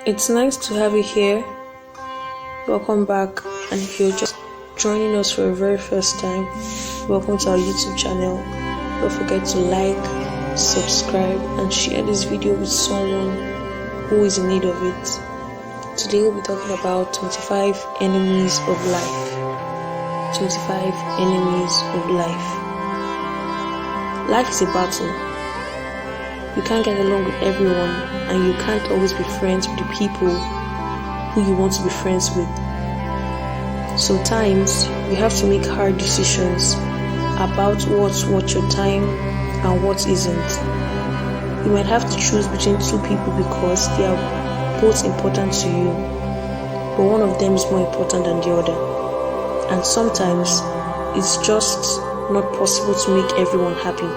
It's nice to have you here. Welcome back, and if you're just joining us for the very first time, welcome to our YouTube channel. Don't forget to like, subscribe, and share this video with someone who is in need of it. Today we'll be talking about 25 enemies of life. 25 enemies of life. Life is a battle. You can't get along with everyone, and you can't always be friends with the people who you want to be friends with. Sometimes you have to make hard decisions about what's worth your time and what isn't. You might have to choose between two people because they are both important to you, but one of them is more important than the other. And sometimes it's just not possible to make everyone happy.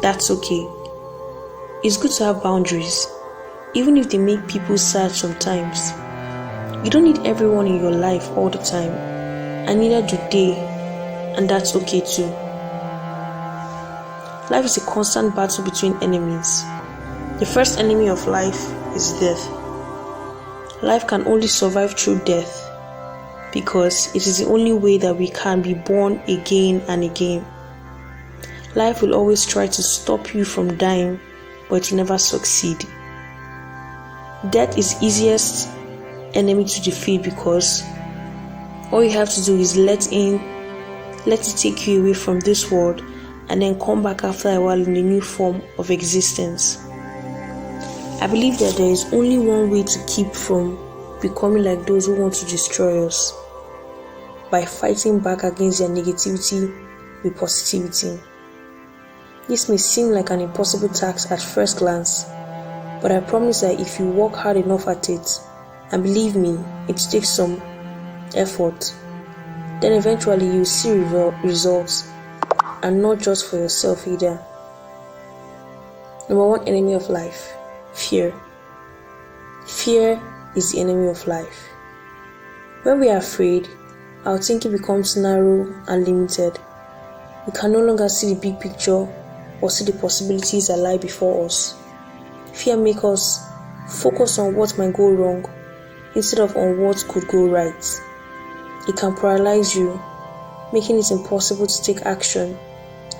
That's okay. It's good to have boundaries, even if they make people sad sometimes. You don't need everyone in your life all the time, and neither do they, and that's okay too. Life is a constant battle between enemies. The first enemy of life is death. Life can only survive through death, because it is the only way that we can be born again and again. Life will always try to stop you from dying, but it will never succeed. Death is easiest enemy to defeat because all you have to do is let it take you away from this world and then come back after a while in a new form of existence. I believe that there is only one way to keep from becoming like those who want to destroy us: by fighting back against their negativity with positivity. This may seem like an impossible task at first glance, but I promise that if you work hard enough at it, and believe me, it takes some effort, then eventually you'll see results, and not just for yourself either. Number one enemy of life: fear. Fear is the enemy of life. When we are afraid, our thinking becomes narrow and limited. We can no longer see the big picture or see the possibilities that lie before us. Fear makes us focus on what might go wrong instead of on what could go right. It can paralyze you, making it impossible to take action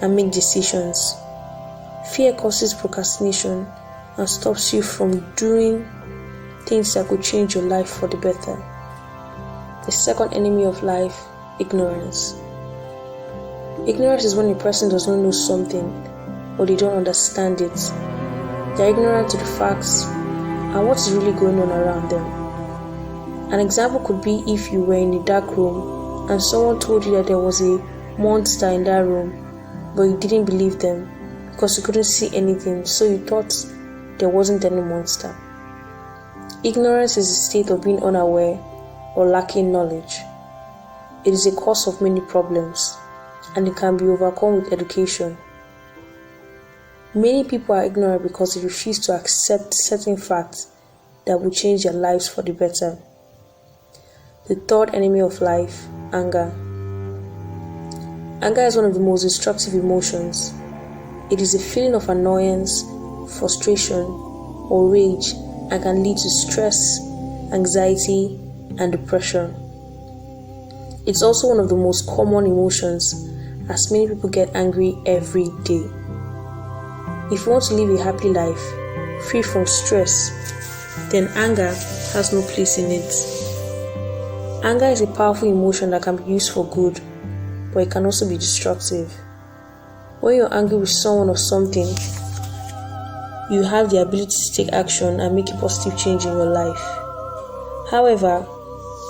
and make decisions. Fear causes procrastination and stops you from doing things that could change your life for the better. The second enemy of life: ignorance. Ignorance is when a person does not know something, or they don't understand it. They are ignorant to the facts and what is really going on around them. An example could be if you were in a dark room and someone told you that there was a monster in that room, but you didn't believe them because you couldn't see anything, so you thought there wasn't any monster. Ignorance is a state of being unaware or lacking knowledge. It is a cause of many problems, and it can be overcome with education. Many people are ignorant because they refuse to accept certain facts that will change their lives for the better. The third enemy of life: anger. Anger is one of the most destructive emotions. It is a feeling of annoyance, frustration, or rage, and can lead to stress, anxiety, and depression. It's also one of the most common emotions, as many people get angry every day. If you want to live a happy life, free from stress, then anger has no place in it. Anger is a powerful emotion that can be used for good, but it can also be destructive. When you're angry with someone or something, you have the ability to take action and make a positive change in your life. However,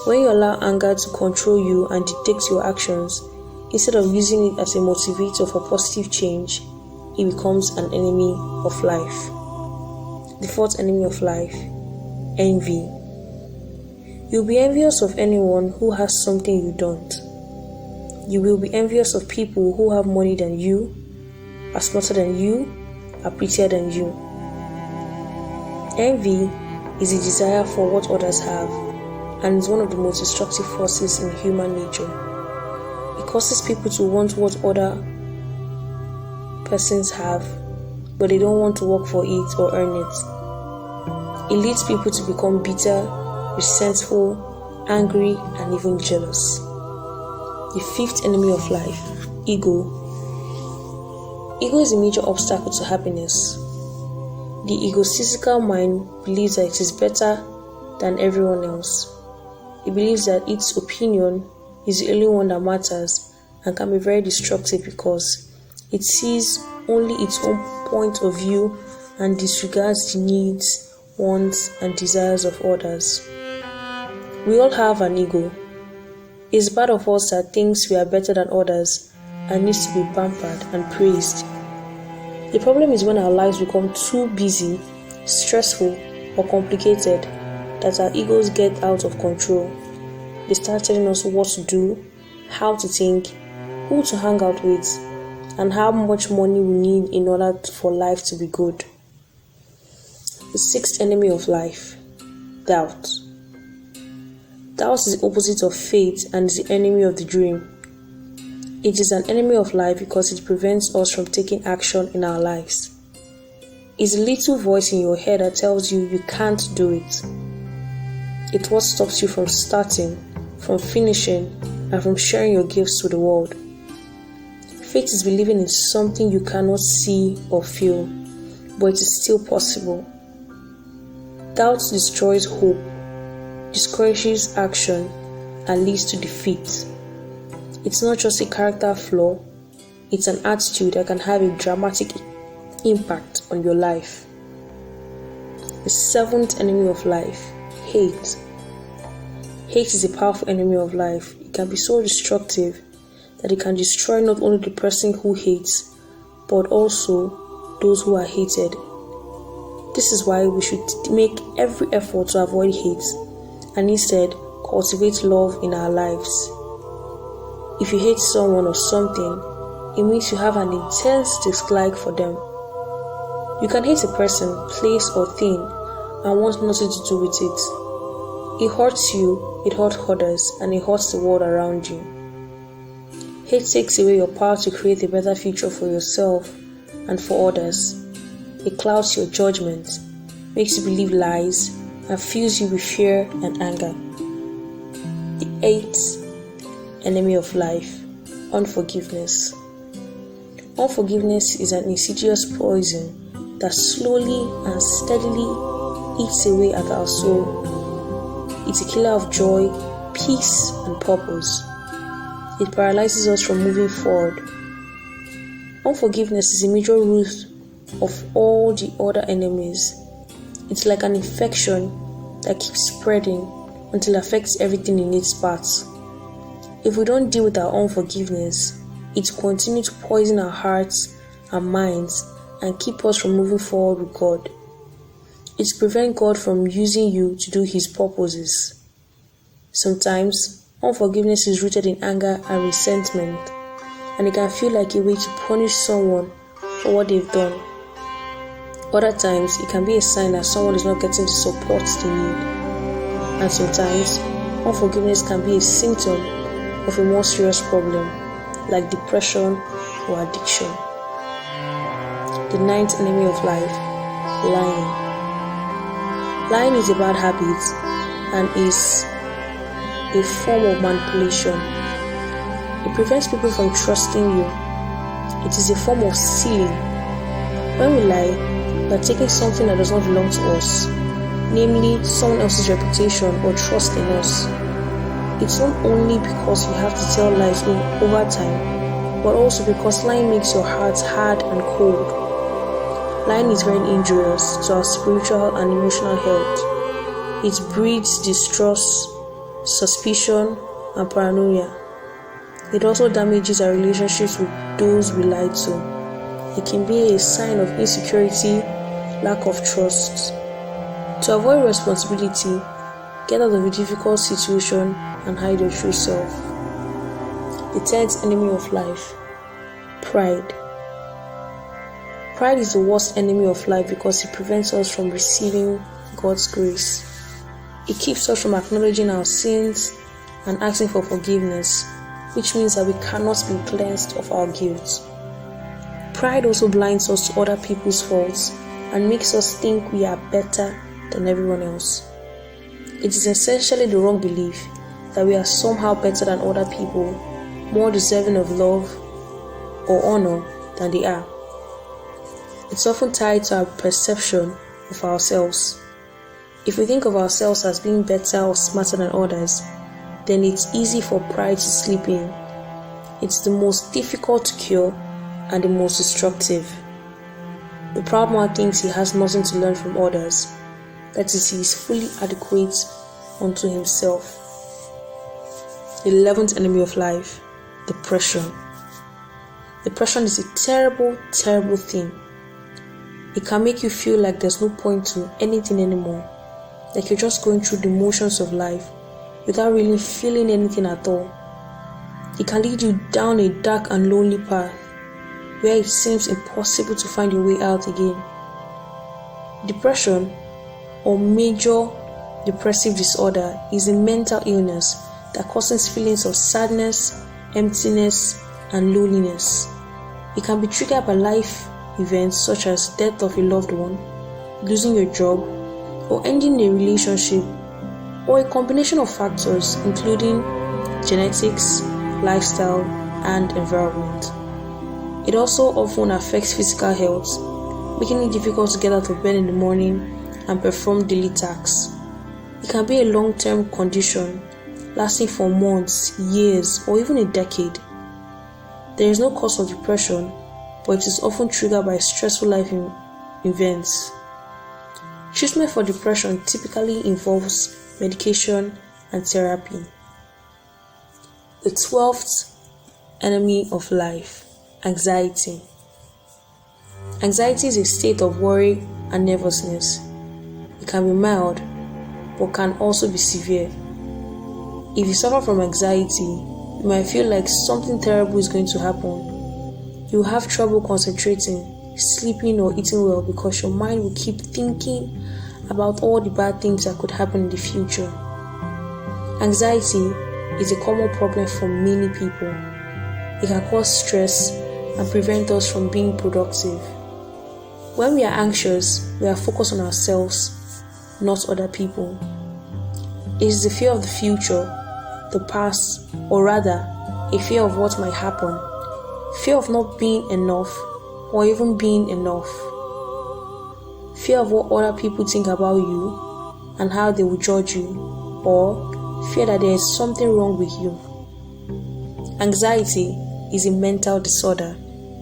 when you allow anger to control you and dictate your actions, instead of using it as a motivator for positive change, it becomes an enemy of life. The fourth enemy of life: envy. You'll be envious of anyone who has something you don't. You will be envious of people who have money than you, are smarter than you, are prettier than you. Envy is a desire for what others have, and is one of the most destructive forces in human nature. It causes people to want what other persons have, but they don't want to work for it or earn it. It leads people to become bitter, resentful, angry, and even jealous. The fifth enemy of life, ego. Ego is a major obstacle to happiness. The egotistical mind believes that it is better than everyone else. It believes that its opinion is the only one that matters and can be very destructive because it sees only its own point of view and disregards the needs, wants, and desires of others. We all have an ego. It's part of us that thinks we are better than others and needs to be pampered and praised. The problem is when our lives become too busy, stressful, or complicated that our egos get out of control. They start telling us what to do, how to think, who to hang out with, and how much money we need in order for life to be good. The sixth enemy of life, doubt. Doubt is the opposite of faith and is the enemy of the dream. It is an enemy of life because it prevents us from taking action in our lives. It's a little voice in your head that tells you you can't do it. It's what stops you from starting, from finishing, and from sharing your gifts to the world. Faith is believing in something you cannot see or feel, but it is still possible. Doubt destroys hope, discourages action, and leads to defeat. It's not just a character flaw, it's an attitude that can have a dramatic impact on your life. The seventh enemy of life, hate. Hate is a powerful enemy of life. It can be so destructive that it can destroy not only the person who hates, but also those who are hated. This is why we should make every effort to avoid hate and instead cultivate love in our lives. If you hate someone or something, it means you have an intense dislike for them. You can hate a person, place, or thing and want nothing to do with it. It hurts you, it hurts others, and it hurts the world around you. Hate takes away your power to create a better future for yourself and for others. It clouds your judgment, makes you believe lies, and fills you with fear and anger. The eighth enemy of life, unforgiveness. Unforgiveness is an insidious poison that slowly and steadily eats away at our soul. It's a killer of joy, peace, and purpose. It paralyzes us from moving forward. Unforgiveness is a major root of all the other enemies. It's like an infection that keeps spreading until it affects everything in its path. If we don't deal with our unforgiveness, it will continue to poison our hearts and minds and keep us from moving forward with God. It prevents God from using you to do His purposes. Sometimes, unforgiveness is rooted in anger and resentment, and it can feel like a way to punish someone for what they've done. Other times, it can be a sign that someone is not getting the support they need. And sometimes, unforgiveness can be a symptom of a more serious problem, like depression or addiction. The ninth enemy of life, lying. Lying is a bad habit and is a form of manipulation. It prevents people from trusting you. It is a form of stealing. When we lie, we are taking something that does not belong to us, namely someone else's reputation or trust in us. It's not only because you have to tell lies over time, but also because lying makes your heart hard and cold. Lying is very injurious to our spiritual and emotional health. It breeds distrust, suspicion, and paranoia. It also damages our relationships with those we lie to. It can be a sign of insecurity, lack of trust. To avoid responsibility, get out of a difficult situation and hide your true self. The 10th enemy of life, pride. Pride is the worst enemy of life because it prevents us from receiving God's grace. It keeps us from acknowledging our sins and asking for forgiveness, which means that we cannot be cleansed of our guilt. Pride also blinds us to other people's faults and makes us think we are better than everyone else. It is essentially the wrong belief that we are somehow better than other people, more deserving of love or honor than they are. It's often tied to our perception of ourselves. If we think of ourselves as being better or smarter than others, then it's easy for pride to slip in. It's the most difficult to cure and the most destructive. The proud man thinks he has nothing to learn from others, that is, he is fully adequate unto himself. The 11th enemy of life, depression. Depression is a terrible, terrible thing. It can make you feel like there's no point to anything anymore, like you're just going through the motions of life without really feeling anything at all. It can lead you down a dark and lonely path where it seems impossible to find your way out again. Depression, or major depressive disorder, is a mental illness that causes feelings of sadness, emptiness, and loneliness. It can be triggered by life events such as death of a loved one, losing your job, or ending a relationship, or a combination of factors including genetics, lifestyle, and environment. It also often affects physical health, making it difficult to get out of bed in the morning and perform daily tasks. It can be a long-term condition, lasting for months, years, or even a decade. There is no cause for depression, but it is often triggered by stressful life events. Treatment for depression typically involves medication and therapy. The 12th enemy of life, anxiety. Anxiety is a state of worry and nervousness. It can be mild, but can also be severe. If you suffer from anxiety, you might feel like something terrible is going to happen. You will have trouble concentrating, sleeping, or eating well because your mind will keep thinking about all the bad things that could happen in the future. Anxiety is a common problem for many people. It can cause stress and prevent us from being productive. When we are anxious, we are focused on ourselves, not other people. It is the fear of the future, the past, or rather, a fear of what might happen, fear of not being enough or even being enough, fear of what other people think about you and how they will judge you, or fear that there is something wrong with you. Anxiety is a mental disorder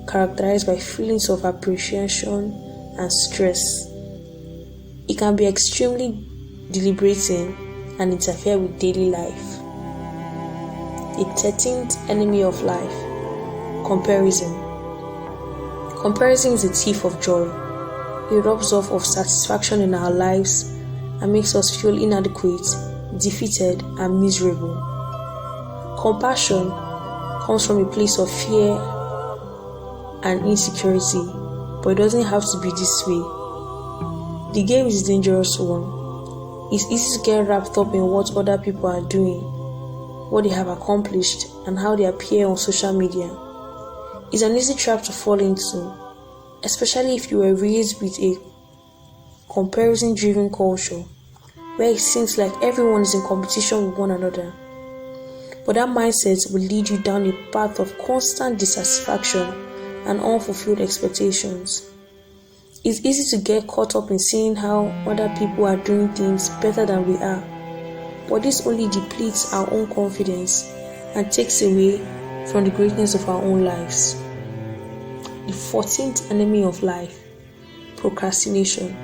characterized by feelings of apprehension and stress. It can be extremely deliberating and interfere with daily life. The 13th enemy of life, comparison. Comparison is a thief of joy. It robs us of satisfaction in our lives and makes us feel inadequate, defeated, and miserable. Compassion comes from a place of fear and insecurity, but it doesn't have to be this way. The game is a dangerous one. It's easy to get wrapped up in what other people are doing, what they have accomplished, and how they appear on social media. It's an easy trap to fall into, especially if you were raised with a comparison-driven culture, where it seems like everyone is in competition with one another. But that mindset will lead you down a path of constant dissatisfaction and unfulfilled expectations. It's easy to get caught up in seeing how other people are doing things better than we are, but this only depletes our own confidence and takes away from the greatness of our own lives. The 14th enemy of life, procrastination.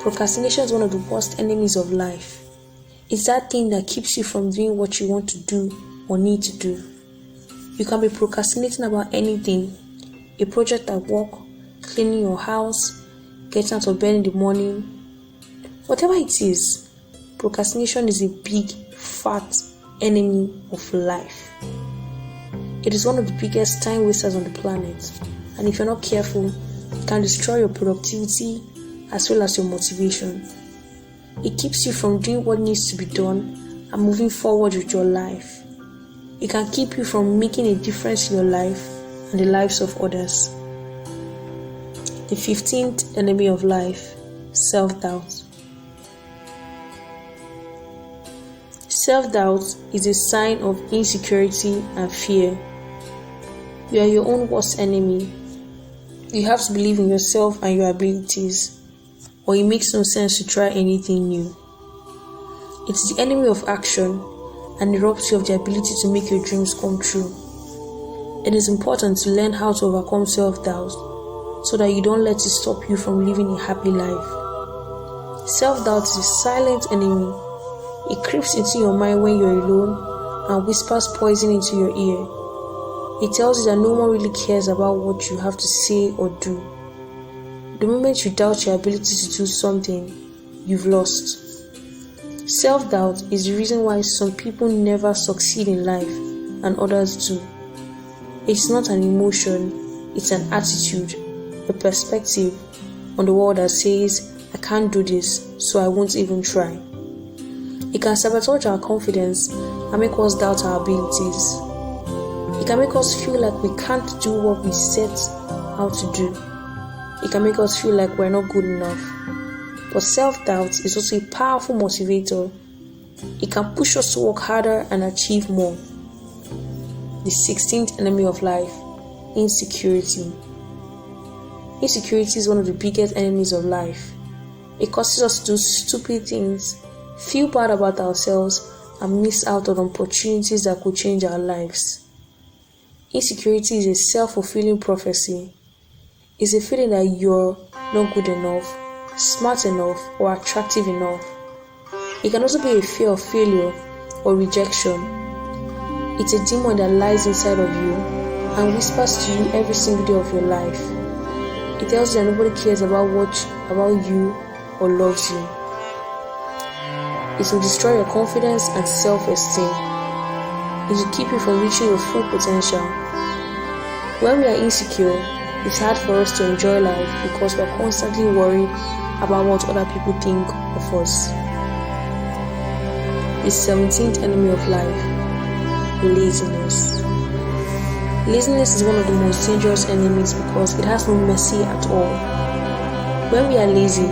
Procrastination is one of the worst enemies of life. It's that thing that keeps you from doing what you want to do or need to do. You can be procrastinating about anything, a project at work, cleaning your house, getting out of bed in the morning. Whatever it is, procrastination is a big, fat enemy of life. It is one of the biggest time wasters on the planet, and if you're not careful, it can destroy your productivity as well as your motivation. It keeps you from doing what needs to be done and moving forward with your life. It can keep you from making a difference in your life and the lives of others. The 15th enemy of life, self-doubt. Self-doubt is a sign of insecurity and fear. You are your own worst enemy. You have to believe in yourself and your abilities, or it makes no sense to try anything new. It is the enemy of action and it robs you of the ability to make your dreams come true. It is important to learn how to overcome self-doubt so that you don't let it stop you from living a happy life. Self-doubt is a silent enemy. It creeps into your mind when you're alone and whispers poison into your ear. It tells you that no one really cares about what you have to say or do. The moment you doubt your ability to do something, you've lost. Self-doubt is the reason why some people never succeed in life and others do. It's not an emotion, it's an attitude, a perspective on the world that says, I can't do this, so I won't even try. It can sabotage our confidence and make us doubt our abilities. It can make us feel like we can't do what we set out to do. It can make us feel like we're not good enough. But self-doubt is also a powerful motivator. It can push us to work harder and achieve more. The 16th enemy of life, insecurity. Insecurity is one of the biggest enemies of life. It causes us to do stupid things, feel bad about ourselves, and miss out on opportunities that could change our lives. Insecurity is a self-fulfilling prophecy. It's a feeling that you're not good enough, smart enough, or attractive enough. It can also be a fear of failure or rejection. It's a demon that lies inside of you and whispers to you every single day of your life. It tells you that nobody cares about you or loves you. It will destroy your confidence and self-esteem. It will keep you from reaching your full potential. When we are insecure, it's hard for us to enjoy life because we are constantly worried about what other people think of us. The 17th enemy of life, laziness. Laziness is one of the most dangerous enemies because it has no mercy at all. When we are lazy,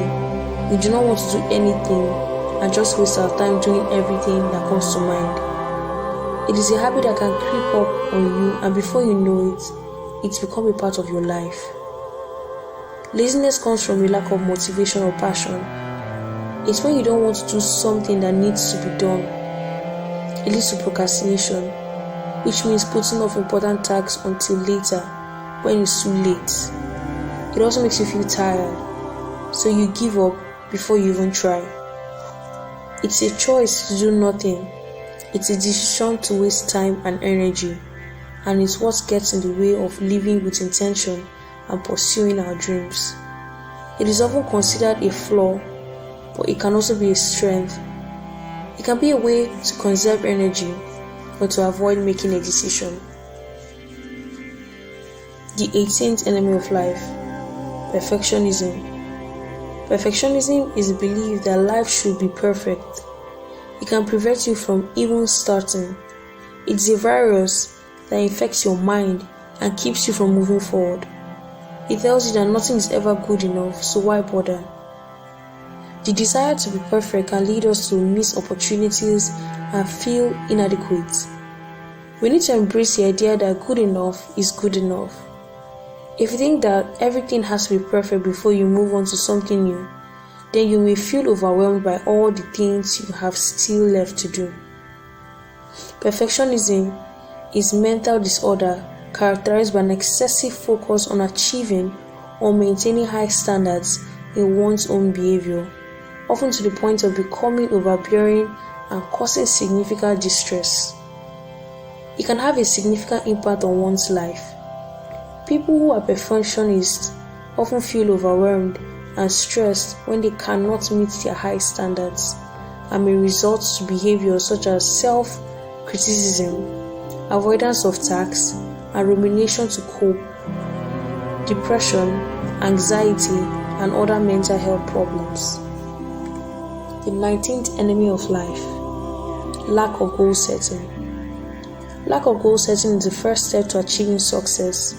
we do not want to do anything and just waste our time doing everything that comes to mind. It is a habit that can creep up on you, and before you know it, it's become a part of your life. Laziness comes from a lack of motivation or passion. It's when you don't want to do something that needs to be done. It leads to procrastination, which means putting off important tasks until later when it's too late. It also makes you feel tired, so you give up before you even try. It's a choice to do nothing. It's a decision to waste time and energy, and it's what gets in the way of living with intention and pursuing our dreams. It is often considered a flaw, but it can also be a strength. It can be a way to conserve energy or to avoid making a decision. The 18th enemy of life, perfectionism. Perfectionism is the belief that life should be perfect. It can prevent you from even starting. It's a virus that infects your mind and keeps you from moving forward. It tells you that nothing is ever good enough, so why bother? The desire to be perfect can lead us to miss opportunities and feel inadequate. We need to embrace the idea that good enough is good enough. If you think that everything has to be perfect before you move on to something new, then you may feel overwhelmed by all the things you have still left to do. Perfectionism is mental disorder characterized by an excessive focus on achieving or maintaining high standards in one's own behavior, often to the point of becoming overbearing and causing significant distress. It can have a significant impact on one's life. People who are perfectionists often feel overwhelmed and stressed when they cannot meet their high standards, and may result to behaviors such as self-criticism, avoidance of tasks, and rumination to cope, depression, anxiety, and other mental health problems. The 19th enemy of life, lack of goal setting. Lack of goal setting is the first step to achieving success.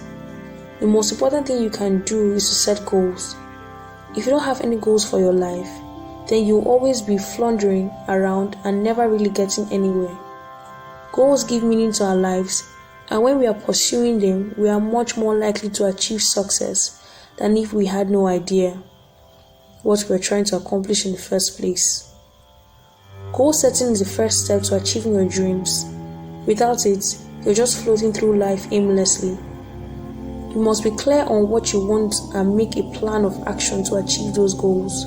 The most important thing you can do is to set goals. If you don't have any goals for your life, then you'll always be floundering around and never really getting anywhere. Goals give meaning to our lives, and when we are pursuing them, we are much more likely to achieve success than if we had no idea what we are trying to accomplish in the first place. Goal setting is the first step to achieving your dreams. Without it, you're just floating through life aimlessly. You must be clear on what you want and make a plan of action to achieve those goals.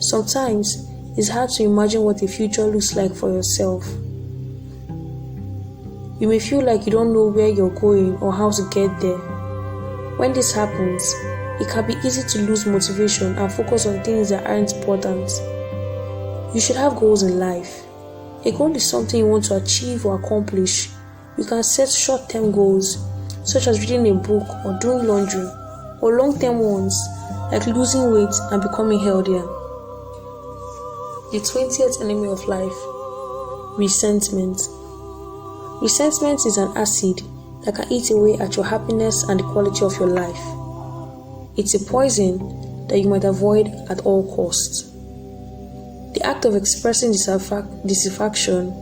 Sometimes, it's hard to imagine what the future looks like for yourself. You may feel like you don't know where you're going or how to get there. When this happens, it can be easy to lose motivation and focus on things that aren't important. You should have goals in life. A goal is something you want to achieve or accomplish. You can set short-term goals, such as reading a book or doing laundry, or long-term ones, like losing weight and becoming healthier. The 20th enemy of life, resentment. Resentment is an acid that can eat away at your happiness and the quality of your life. It's a poison that you might avoid at all costs. The act of expressing dissatisfaction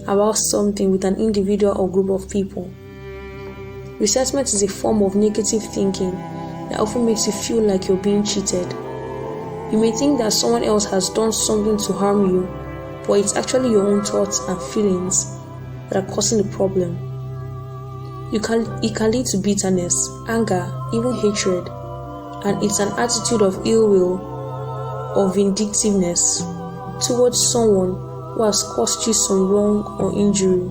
about something with an individual or group of people. Resentment is a form of negative thinking that often makes you feel like you're being cheated. You may think that someone else has done something to harm you, but it's actually your own thoughts and feelings that are causing the problem. It can lead to bitterness, anger, even hatred, and it's an attitude of ill will or vindictiveness towards someone who has caused you some wrong or injury,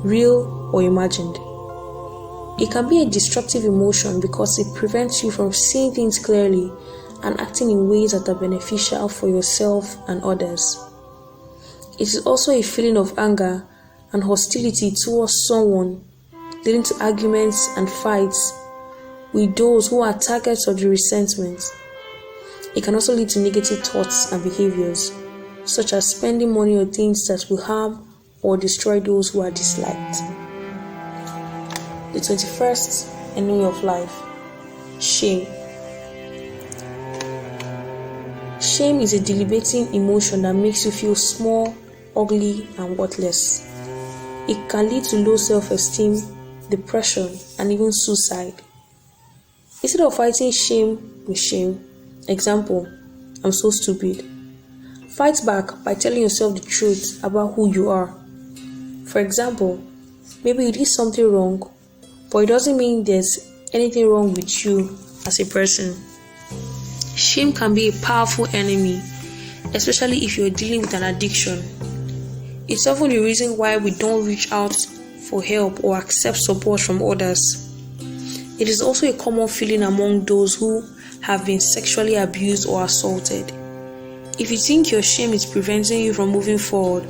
real or imagined. It can be a destructive emotion because it prevents you from seeing things clearly and acting in ways that are beneficial for yourself and others. It is also a feeling of anger and hostility towards someone, leading to arguments and fights with those who are targets of the resentment. It can also lead to negative thoughts and behaviors, such as spending money on things that will harm or destroy those who are disliked. The 21st enemy of life, shame. Shame is a debilitating emotion that makes you feel small, ugly, and worthless. It can lead to low self-esteem, depression, and even suicide. Instead of fighting shame with shame, example, I'm so stupid, fight back by telling yourself the truth about who you are. For example, maybe you did something wrong, but it doesn't mean there's anything wrong with you as a person. Shame can be a powerful enemy, especially if you're dealing with an addiction. It's often the reason why we don't reach out for help or accept support from others. It is also a common feeling among those who have been sexually abused or assaulted. If you think your shame is preventing you from moving forward,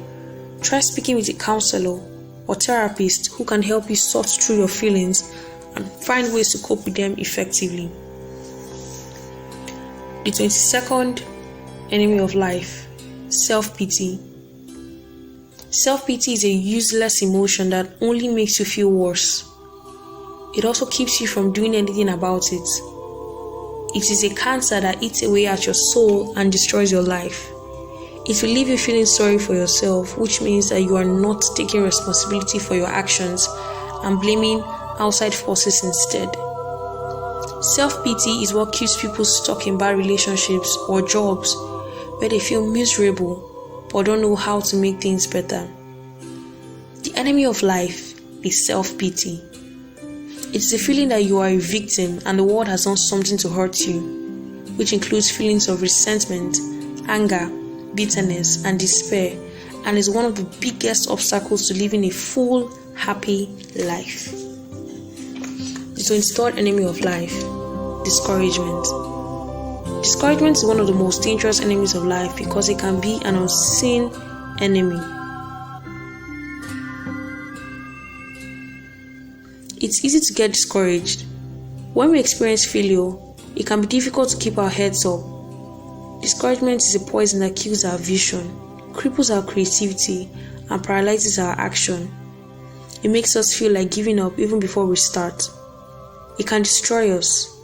try speaking with a counselor or therapist who can help you sort through your feelings and find ways to cope with them effectively. The 22nd enemy of life, self-pity. Self-pity is a useless emotion that only makes you feel worse. It also keeps you from doing anything about it. It is a cancer that eats away at your soul and destroys your life. It will leave you feeling sorry for yourself, which means that you are not taking responsibility for your actions and blaming outside forces instead. Self-pity is what keeps people stuck in bad relationships or jobs where they feel miserable but don't know how to make things better. The enemy of life is self-pity. It's the feeling that you are a victim and the world has done something to hurt you, which includes feelings of resentment, anger, bitterness, and despair, and is one of the biggest obstacles to living a full, happy life. The 23rd enemy of life, discouragement. Discouragement is one of the most dangerous enemies of life because it can be an unseen enemy. It's easy to get discouraged. When we experience failure, it can be difficult to keep our heads up. Discouragement is a poison that kills our vision, cripples our creativity, and paralyzes our action. It makes us feel like giving up even before we start. It can destroy us.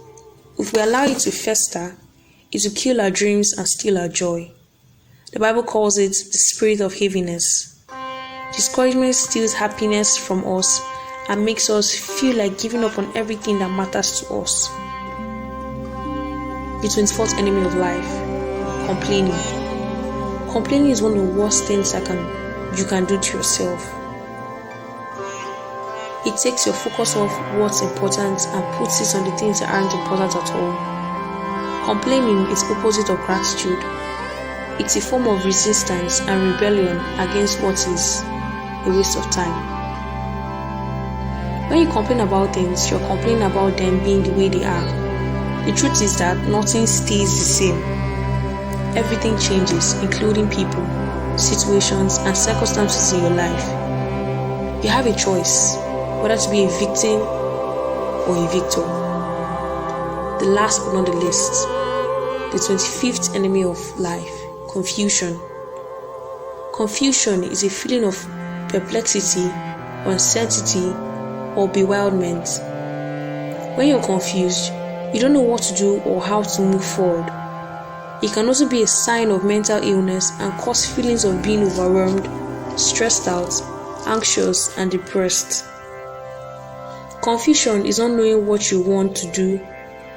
If we allow it to fester, it will kill our dreams and steal our joy. The Bible calls it the spirit of heaviness. Discouragement steals happiness from us and makes us feel like giving up on everything that matters to us. The 24th enemy of life, complaining. Complaining is one of the worst things you can do to yourself. It takes your focus off what's important and puts it on the things that aren't important at all. Complaining is opposite of gratitude. It's a form of resistance and rebellion against what is a waste of time. When you complain about things, you're complaining about them being the way they are. The truth is that nothing stays the same. Everything changes, including people, situations, and circumstances in your life. You have a choice, whether to be a victim or a victor. The last but not the least, the 25th enemy of life, confusion. Confusion is a feeling of perplexity, uncertainty, or bewilderment. When you're confused, you don't know what to do or how to move forward. It can also be a sign of mental illness and cause feelings of being overwhelmed, stressed out, anxious, and depressed. Confusion is not knowing what you want to do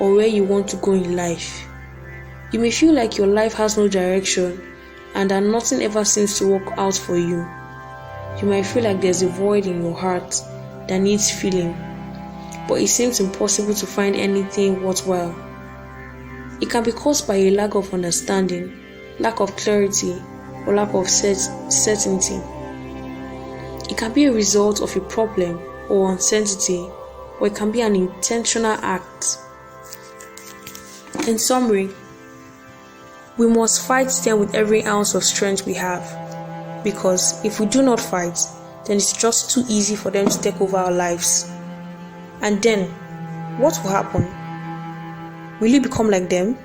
or where you want to go in life. You may feel like your life has no direction and that nothing ever seems to work out for you. You might feel like there's a void in your heart that needs filling, but it seems impossible to find anything worthwhile. It can be caused by a lack of understanding, lack of clarity, or lack of certainty. It can be a result of a problem or uncertainty, or it can be an intentional act. In summary, we must fight them with every ounce of strength we have, because if we do not fight, then it's just too easy for them to take over our lives. And then, what will happen? Will you become like them?